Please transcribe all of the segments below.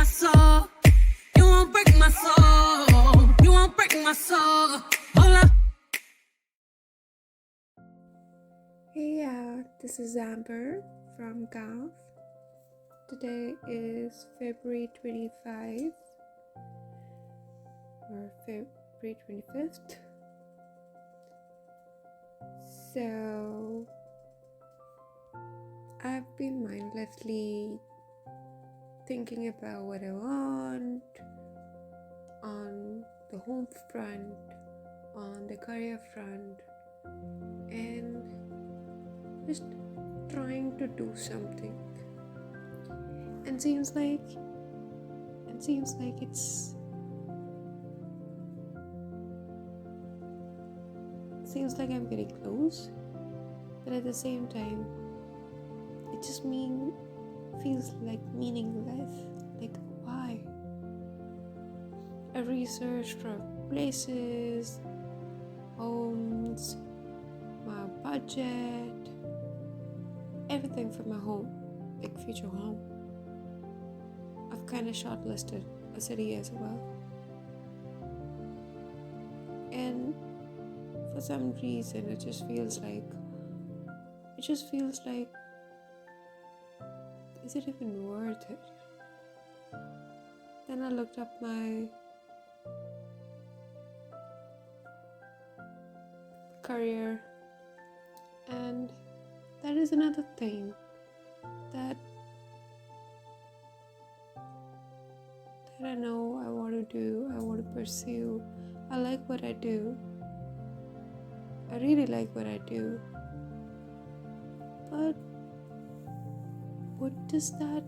my soul. You won't break my soul. You won't break my soul. Hold up. Hey, this is Amber from Gav. Today is February 25th or February 25th. So, I've been mindlessly thinking about what I want on the home front, on the career front, and just trying to do something. And seems like I'm getting close, but at the same time it just feels like meaningless. Like, why? I researched for places, homes, my budget, everything for my home, like future home. I've kind of shortlisted a city as well. And for some reason, it just feels like, is it even worth it? Then I looked up my career, and that is another thing that I know I want to do, I want to pursue. I like what I do. I really like what I do. But what does that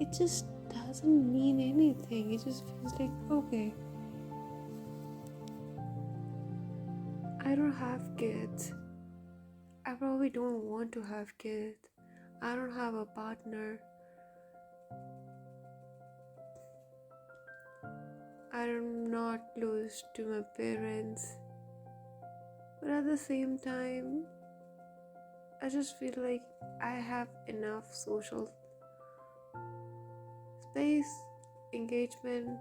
it just doesn't mean anything. It just feels like, okay, I don't have kids. I probably don't want to have kids. I don't have a partner. I'm not close to my parents. But at the same time, I just feel like I have enough social space, engagement,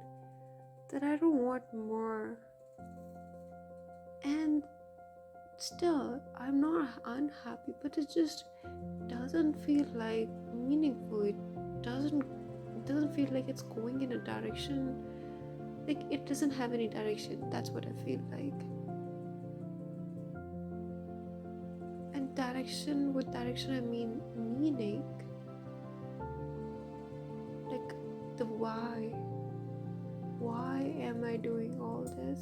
that I don't want more. And still, I'm not unhappy, but it just doesn't feel like meaningful. It doesn't feel like it's going in a direction. Like, it doesn't have any direction. That's what I feel like. And with direction I mean meaning. Like, the why. Why am I doing all this?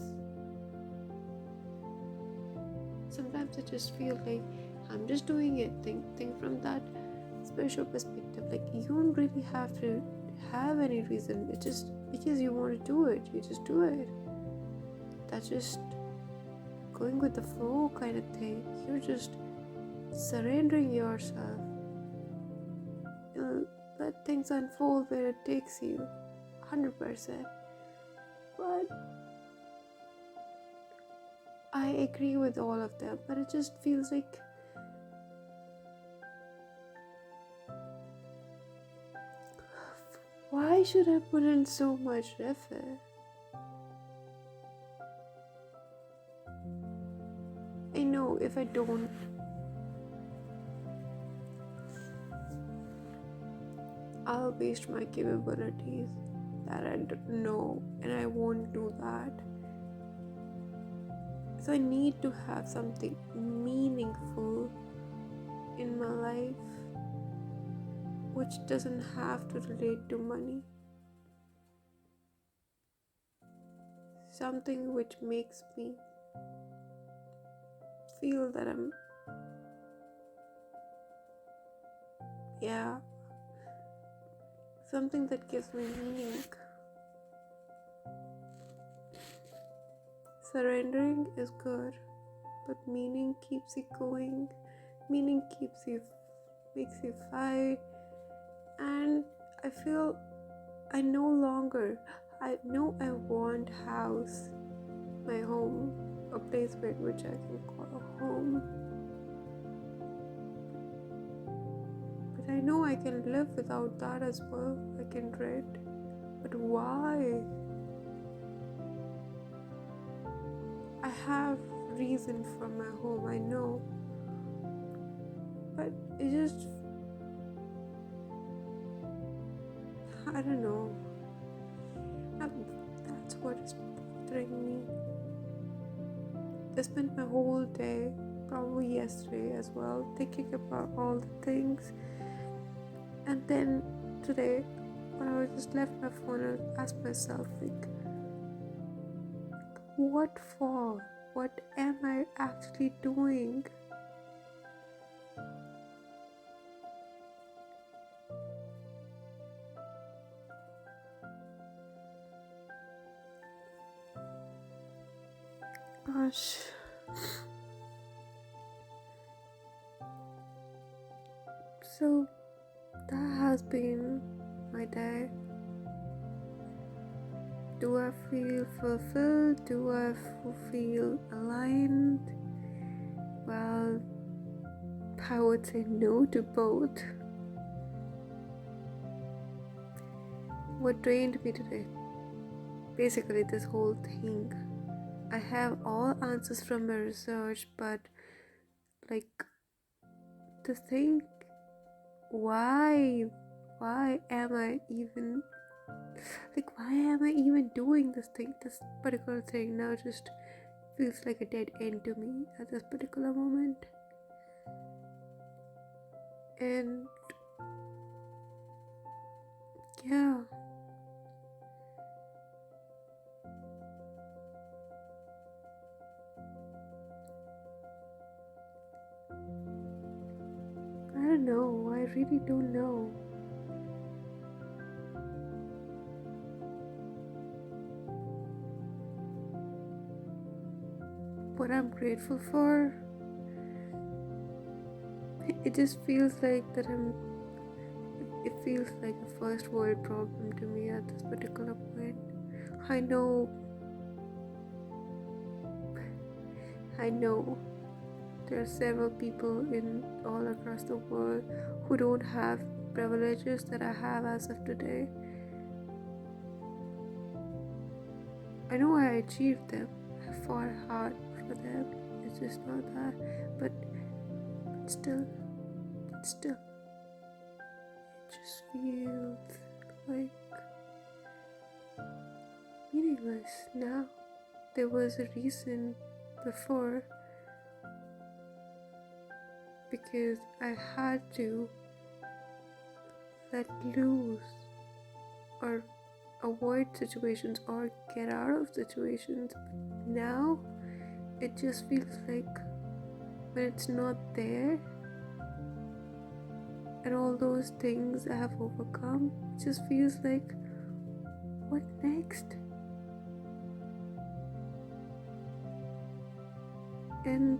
Sometimes I just feel like I'm just doing it. Think from that spiritual perspective. Like, you don't really have to have any reason. It's just because you want to do it, you just do it. That's just going with the flow kind of thing. You're just surrendering yourself. Let things unfold where it takes you, 100%. But I agree with all of them, but it just feels like why should I put in so much effort? I know if I don't, I'll waste my capabilities that I don't know, and I won't do that. So I need to have something meaningful in my life which doesn't have to relate to money. Something which makes me feel that something that gives me meaning. Surrendering is good, but meaning keeps you going. Meaning makes you fight. And I feel I know I want house, my home, a place which I can call a home. But But I know I can live without that as well. I can rent. But why? I have reason from my home, I know. But it just, I don't know. That's what is bothering me. I spent my whole day, probably yesterday as well, thinking about all the things. And then today, when I just left my phone, I asked myself, like, what for? What am I actually doing? Gosh. So that has been my day. Do I feel fulfilled? Do I feel aligned? Well, I would say no to both. What drained me today? Basically, this whole thing. I have all answers from my research, but like, to think, why am I even doing this particular thing now? Just feels like a dead end to me at this particular moment. And yeah, I don't know. I really don't know. What I'm grateful for, it just feels like it feels like a first world problem to me at this particular point. I know there are several people in all across the world who don't have privileges that I have as of today. I know I achieved them. I fought hard for them. It's just not that. But still, it just feels like meaningless now. There was a reason before, because I had to let loose or avoid situations or get out of situations. But now it just feels like when it's not there and all those things I have overcome, it just feels like, what next? And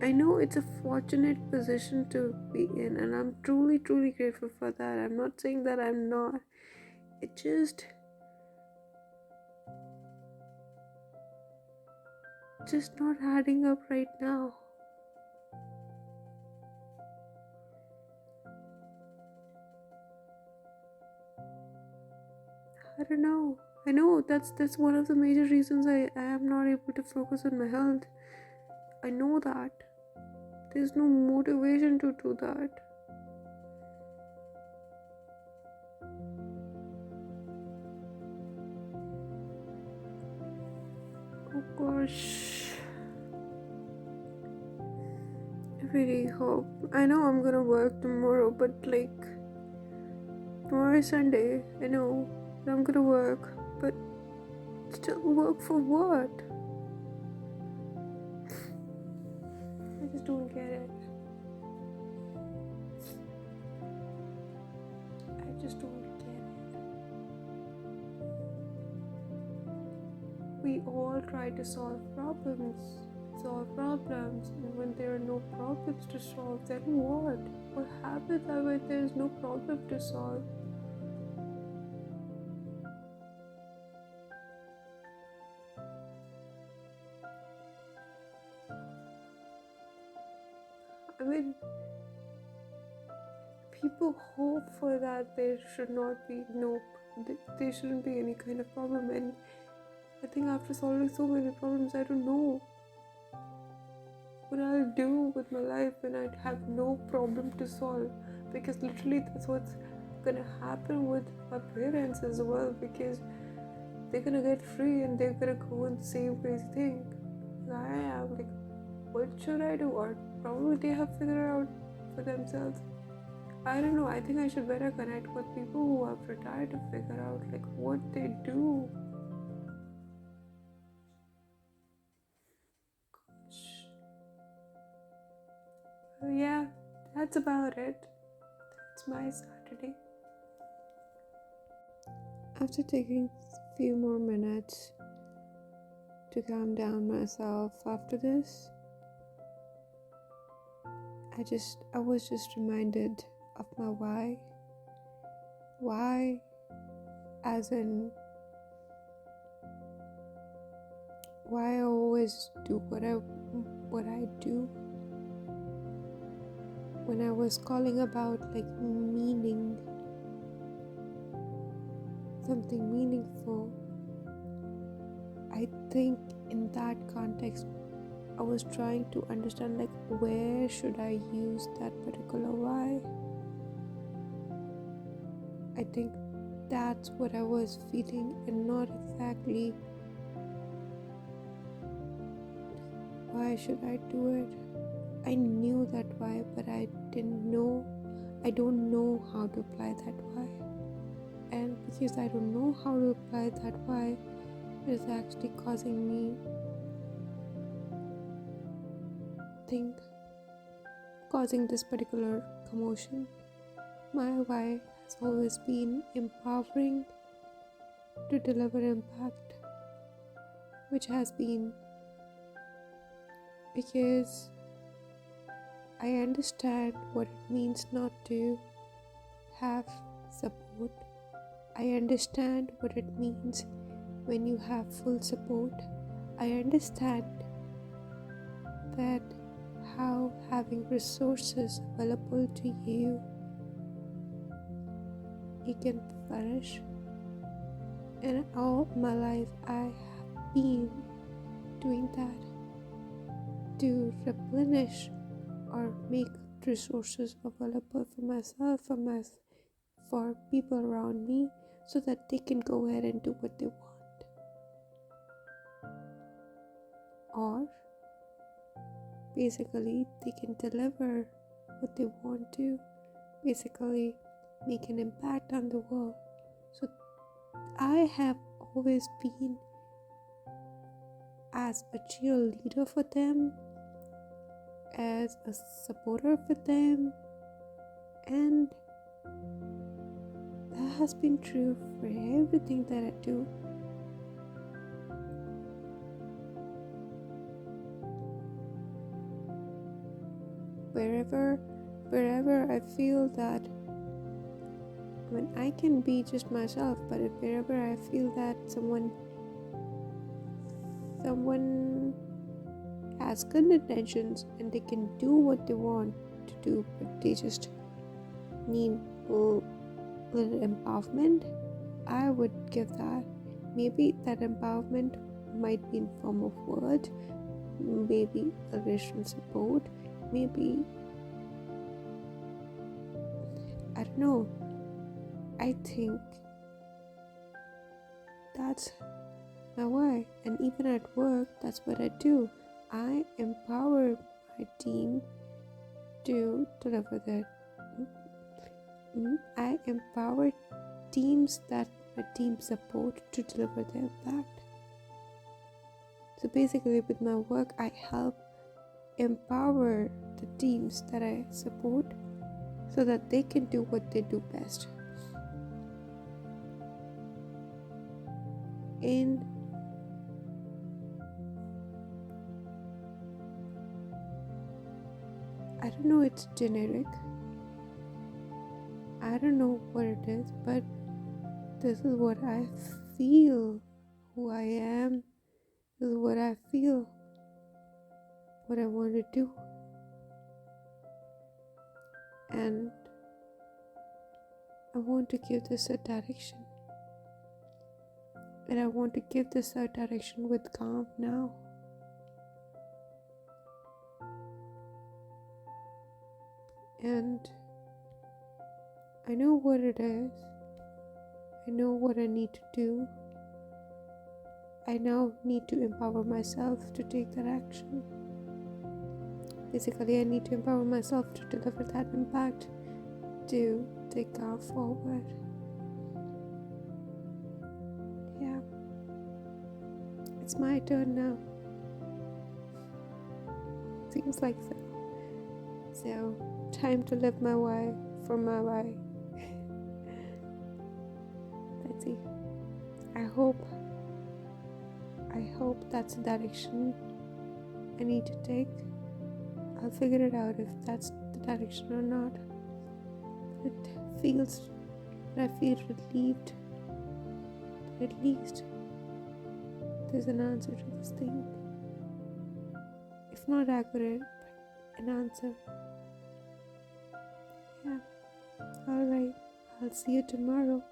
I know it's a fortunate position to be in, and I'm truly grateful for that. I'm not saying that I'm not. It just not adding up right now. I don't know. I know that's one of the major reasons I am not able to focus on my health. I know that. There's no motivation to do that. Oh gosh. I really hope. I know I'm gonna work tomorrow, but like, tomorrow is Sunday. I know that I'm gonna work, but still work for what? I just don't get it. I just don't get it. We all try to solve problems, and when there are no problems to solve, then what? What happens when there is no problem to solve? I mean, people hope for that there should not be there shouldn't be any kind of problem. And I think after solving so many problems, I don't know what I'll do with my life when I have no problem to solve, because literally that's what's gonna happen with my parents as well, because they're gonna get free and they're gonna go and say crazy thing. I am like, what should I do? Or probably they have figured out for themselves. I don't know. I think I should better connect with people who have retired to figure out like what they do. Gosh. So yeah, that's about it. That's my Saturday. After taking a few more minutes to calm down myself after this, I was just reminded of my why. Why, as in why I always do what I do. When I was calling about like meaning, something meaningful, I think in that context I was trying to understand like where should I use that particular why. I think that's what I was feeling, and not exactly why should I do it. I knew that why, but I don't know how to apply that why. And because I don't know how to apply that why, it is actually causing me causing this particular commotion. My why has always been empowering to deliver impact, which has been because I understand what it means not to have support. I understand what it means when you have full support. I understand that how having resources available to you can flourish. And all my life I have been doing that to replenish or make resources available for myself, for people around me, so that they can go ahead and do what they want, or basically they can deliver what they want to, basically make an impact on the world. So I have always been as a cheerleader for them, as a supporter for them, and that has been true for everything that I do. Wherever I feel that I can be just myself, but wherever I feel that someone has good intentions and they can do what they want to do, but they just need a little empowerment, I would give that. Maybe that empowerment might be in form of word, maybe additional support, maybe I don't know. I think that's my why. And even at work, that's what I do. I empower my team to deliver that. I empower teams that my team support to deliver their impact. So basically with my work, I help empower the teams that I support so that they can do what they do best. And I don't know, it's generic. I don't know what it is, but this is what I feel who I am. This is what I feel, what I want to do. And I want to give this a direction. And I want to give this a direction with calm now. And I know what it is. I know what I need to do. I now need to empower myself to take that action. Basically, I need to empower myself to deliver that impact, to take that forward. Yeah, it's my turn now. Seems like so. So, time to live my way for my way. Let's see. I hope that's the direction I need to take. I'll figure it out if that's the direction or not. I feel relieved that at least there's an answer to this thing. If not accurate, but an answer. Yeah. Alright, I'll see you tomorrow.